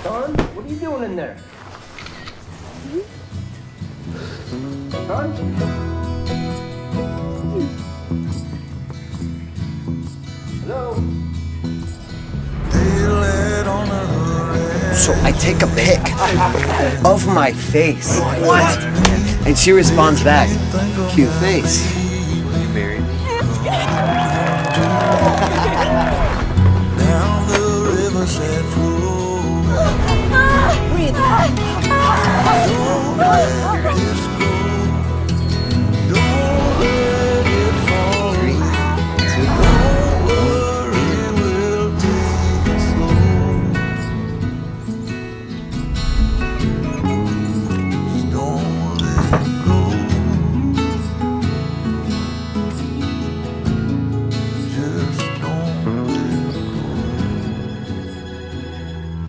Son, what are you doing in there? Son? Hello? So I take a pic of my face. What? And she responds back, cute face.